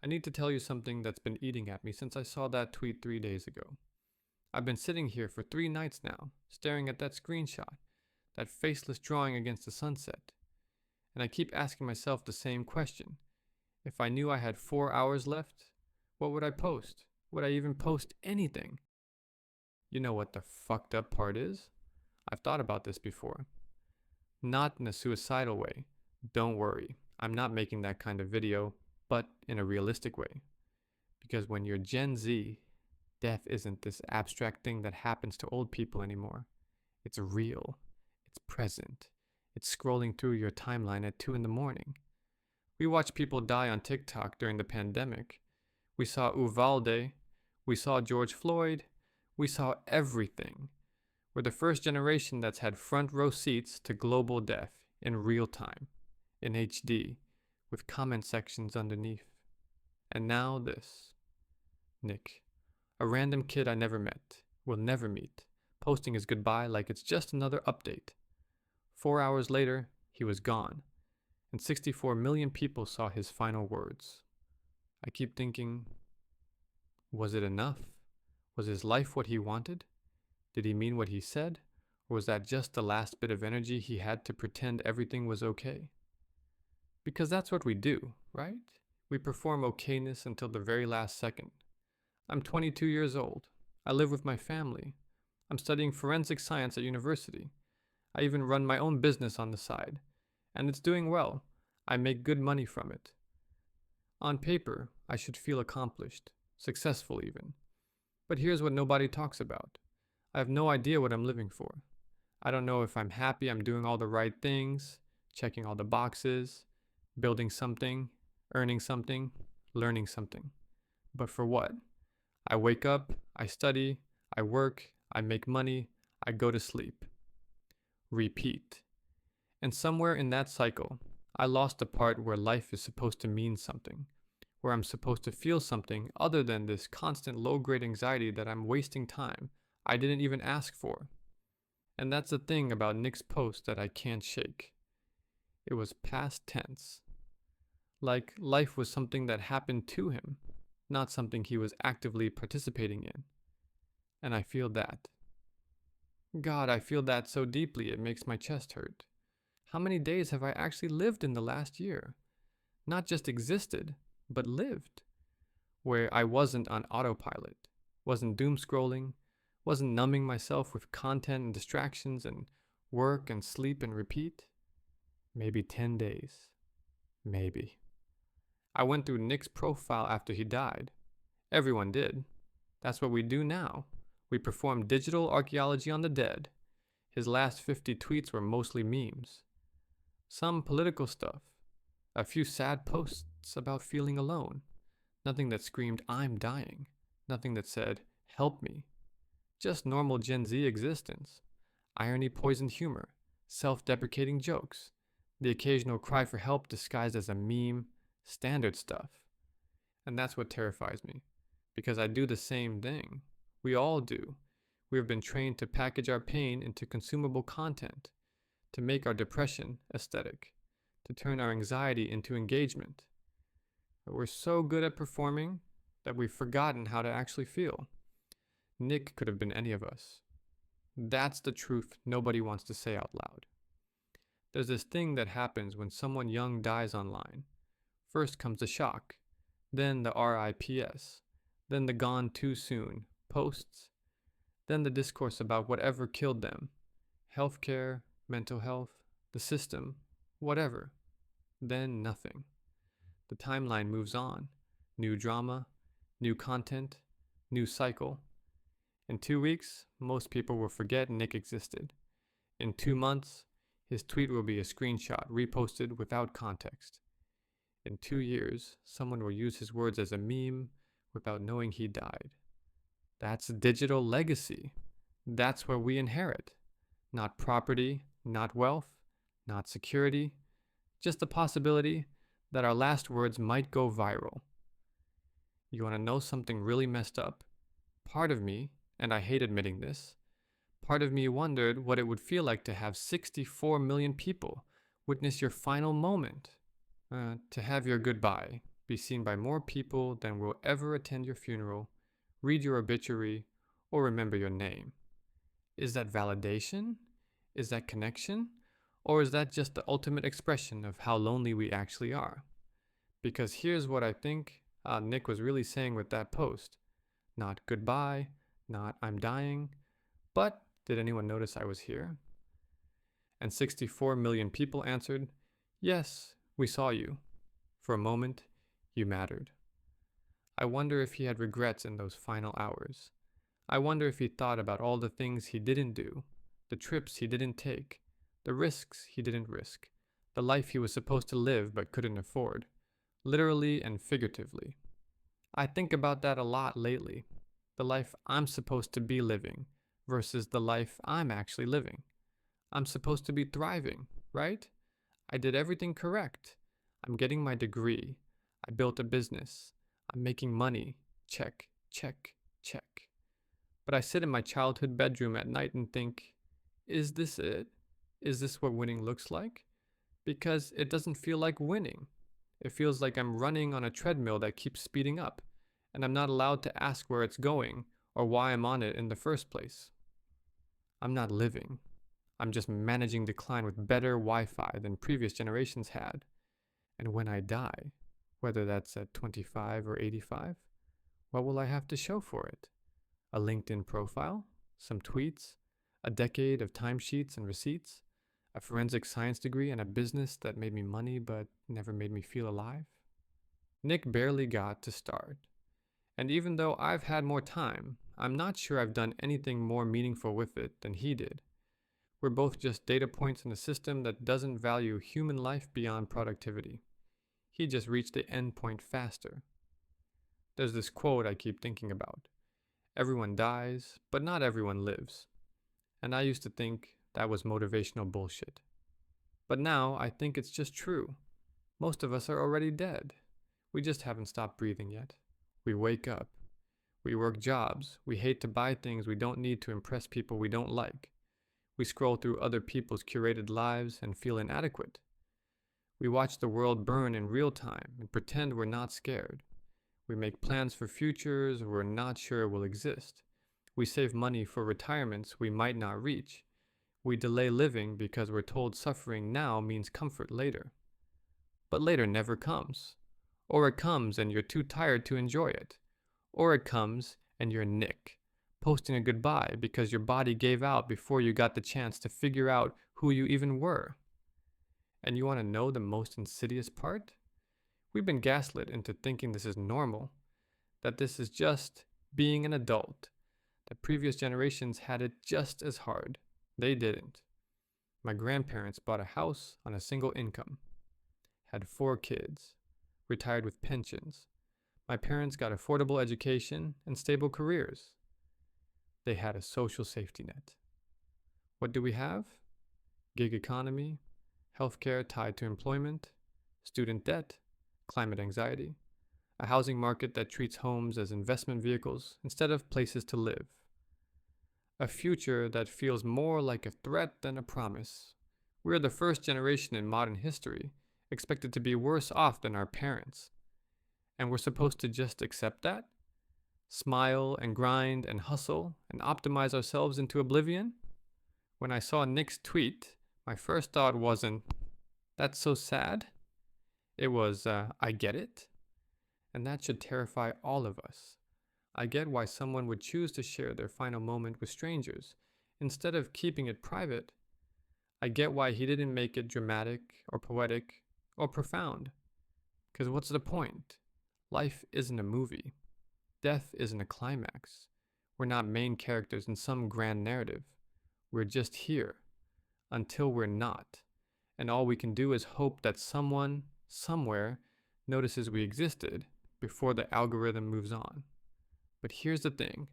I need to tell you something that's been eating at me since I saw that tweet 3 days ago. I've been sitting here for 3 nights now, staring at that screenshot, that faceless drawing against the sunset, and I keep asking myself the same question. If I knew I had 4 hours left, what would I post? Would I even post anything? You know what the fucked up part is? I've thought about this before. Not in a suicidal way. Don't worry, I'm not making that kind of video, but in a realistic way. Because when you're Gen Z, death isn't this abstract thing that happens to old people anymore. It's real. It's present. It's scrolling through your timeline at 2 in the morning. We watched people die on TikTok during the pandemic. We saw Uvalde. We saw George Floyd. We saw everything. We're the first generation that's had front row seats to global death in real time, in HD, with comment sections underneath. And now this. Nick, a random kid I never met, will never meet, posting his goodbye like it's just another update. 4 hours later, he was gone, and 64 million people saw his final words. I keep thinking, was it enough? Was his life what he wanted? Did he mean what he said? Or was that just the last bit of energy he had to pretend everything was okay? Because that's what we do, right? We perform okayness until the very last second. I'm 22 years old. I live with my family. I'm studying forensic science at university. I even run my own business on the side. And it's doing well. I make good money from it. On paper, I should feel accomplished, successful even. But here's what nobody talks about. I have no idea what I'm living for. I don't know if I'm happy I'm doing all the right things, checking all the boxes, building something, earning something, learning something. But for what? I wake up, I study, I work, I make money, I go to sleep. Repeat. And somewhere in that cycle, I lost the part where life is supposed to mean something, where I'm supposed to feel something other than this constant low-grade anxiety that I'm wasting time I didn't even ask for. And that's the thing about Nick's post that I can't shake. It was past tense. Like life was something that happened to him, not something he was actively participating in. And I feel that. God, I feel that so deeply it makes my chest hurt. How many days have I actually lived in the last year? Not just existed, but lived. Where I wasn't on autopilot, wasn't doom scrolling, wasn't numbing myself with content and distractions and work and sleep and repeat. Maybe 10 days. Maybe. I went through Nick's profile after he died. Everyone did. That's what we do now. We perform digital archaeology on the dead. His last 50 tweets were mostly memes. Some political stuff. A few sad posts about feeling alone. Nothing that screamed, I'm dying. Nothing that said, help me. Just normal Gen Z existence. Irony-poisoned humor. Self-deprecating jokes. The occasional cry for help disguised as a meme. Standard stuff. And that's what terrifies me. Because I do the same thing. We all do. We have been trained to package our pain into consumable content. To make our depression aesthetic. To turn our anxiety into engagement. But we're so good at performing that we've forgotten how to actually feel. Nick could have been any of us. That's the truth nobody wants to say out loud. There's this thing that happens when someone young dies online. First comes the shock, then the RIPS, then the gone too soon posts, then the discourse about whatever killed them. Healthcare, mental health, the system, whatever. Then nothing. The timeline moves on. New drama, new content, new cycle. In 2 weeks, most people will forget Nick existed. In 2 months, his tweet will be a screenshot reposted without context. In 2 years, someone will use his words as a meme without knowing he died. That's digital legacy. That's what we inherit. Not property, not wealth, not security, just the possibility that our last words might go viral. You want to know something really messed up? Part of me, and I hate admitting this, part of me wondered what it would feel like to have 64 million people witness your final moment, to have your goodbye, be seen by more people than will ever attend your funeral, read your obituary, or remember your name. Is that validation? Is that connection? Or is that just the ultimate expression of how lonely we actually are? Because here's what I think Nick was really saying with that post. Not goodbye, not I'm dying, but did anyone notice I was here? And 64 million people answered, yes, we saw you. For a moment, you mattered. I wonder if he had regrets in those final hours. I wonder if he thought about all the things he didn't do, the trips he didn't take, the risks he didn't risk, the life he was supposed to live but couldn't afford, literally and figuratively. I think about that a lot lately. The life I'm supposed to be living versus the life I'm actually living. I'm supposed to be thriving, right? I did everything correct. I'm getting my degree. I built a business. I'm making money. Check, check, check. But I sit in my childhood bedroom at night and think, is this it? Is this what winning looks like? Because it doesn't feel like winning. It feels like I'm running on a treadmill that keeps speeding up, and I'm not allowed to ask where it's going or why I'm on it in the first place. I'm not living. I'm just managing decline with better Wi-Fi than previous generations had. And when I die, whether that's at 25 or 85, what will I have to show for it? A LinkedIn profile? Some tweets? A decade of timesheets and receipts? A forensic science degree and a business that made me money but never made me feel alive? Nick barely got to start. And even though I've had more time, I'm not sure I've done anything more meaningful with it than he did. We're both just data points in a system that doesn't value human life beyond productivity. He just reached the end point faster. There's this quote I keep thinking about. Everyone dies, but not everyone lives. And I used to think that was motivational bullshit. But now I think it's just true. Most of us are already dead. We just haven't stopped breathing yet. We wake up. We work jobs. We hate to buy things we don't need to impress people we don't like. We scroll through other people's curated lives and feel inadequate. We watch the world burn in real time and pretend we're not scared. We make plans for futures we're not sure will exist. We save money for retirements we might not reach. We delay living because we're told suffering now means comfort later. But later never comes. Or it comes and you're too tired to enjoy it. Or it comes and you're Nick, posting a goodbye because your body gave out before you got the chance to figure out who you even were. And you want to know the most insidious part? We've been gaslit into thinking this is normal, that this is just being an adult, that previous generations had it just as hard. They didn't. My grandparents bought a house on a single income, had 4 kids, retired with pensions. My parents got affordable education and stable careers. They had a social safety net. What do we have? Gig economy, healthcare tied to employment, student debt, climate anxiety, a housing market that treats homes as investment vehicles instead of places to live. A future that feels more like a threat than a promise. We're the first generation in modern history expected to be worse off than our parents. And we're supposed to just accept that? Smile and grind and hustle and optimize ourselves into oblivion? When I saw Nick's tweet, my first thought wasn't, that's so sad. It was, I get it. And that should terrify all of us. I get why someone would choose to share their final moment with strangers instead of keeping it private. I get why he didn't make it dramatic or poetic or profound. Because what's the point? Life isn't a movie. Death isn't a climax. We're not main characters in some grand narrative. We're just here until we're not. And all we can do is hope that someone, somewhere, notices we existed before the algorithm moves on. But here's the thing,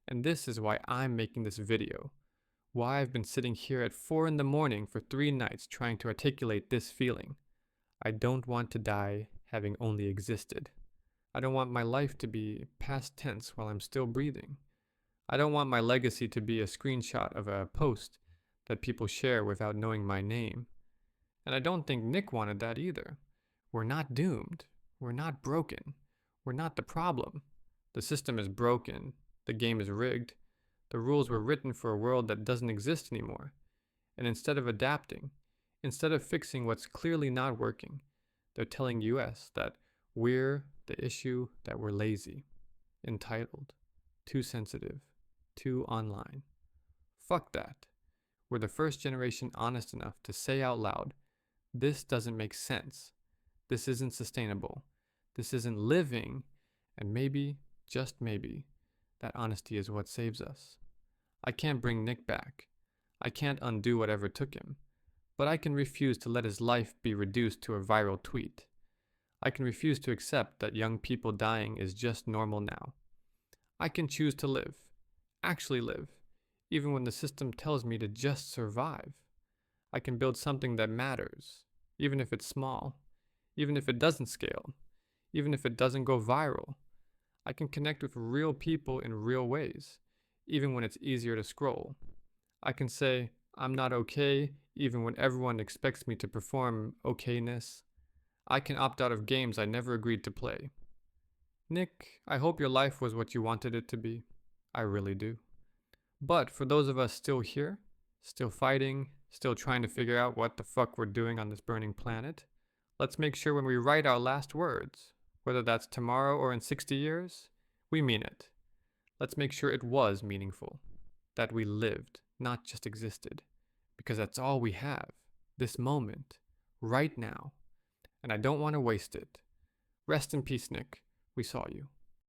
and this is why I'm making this video. Why I've been sitting here at 4 in the morning for 3 nights trying to articulate this feeling. I don't want to die having only existed. I don't want my life to be past tense while I'm still breathing. I don't want my legacy to be a screenshot of a post that people share without knowing my name. And I don't think Nick wanted that either. We're not doomed. We're not broken. We're not the problem. The system is broken. The game is rigged. The rules were written for a world that doesn't exist anymore. And instead of adapting, instead of fixing what's clearly not working, they're telling us that we're the issue, that we're lazy, entitled, too sensitive, too online. Fuck that. We're the first generation honest enough to say out loud, this doesn't make sense. This isn't sustainable. This isn't living. And maybe, just maybe, that honesty is what saves us. I can't bring Nick back. I can't undo whatever took him. But I can refuse to let his life be reduced to a viral tweet. I can refuse to accept that young people dying is just normal now. I can choose to live, actually live, even when the system tells me to just survive. I can build something that matters, even if it's small, even if it doesn't scale, even if it doesn't go viral. I can connect with real people in real ways, even when it's easier to scroll. I can say, I'm not okay, even when everyone expects me to perform okayness. I can opt out of games I never agreed to play. Nick, I hope your life was what you wanted it to be. I really do. But for those of us still here, still fighting, still trying to figure out what the fuck we're doing on this burning planet, let's make sure when we write our last words, whether that's tomorrow or in 60 years, we mean it. Let's make sure it was meaningful, that we lived, not just existed, because that's all we have, this moment, right now, and I don't want to waste it. Rest in peace, Nick. We saw you.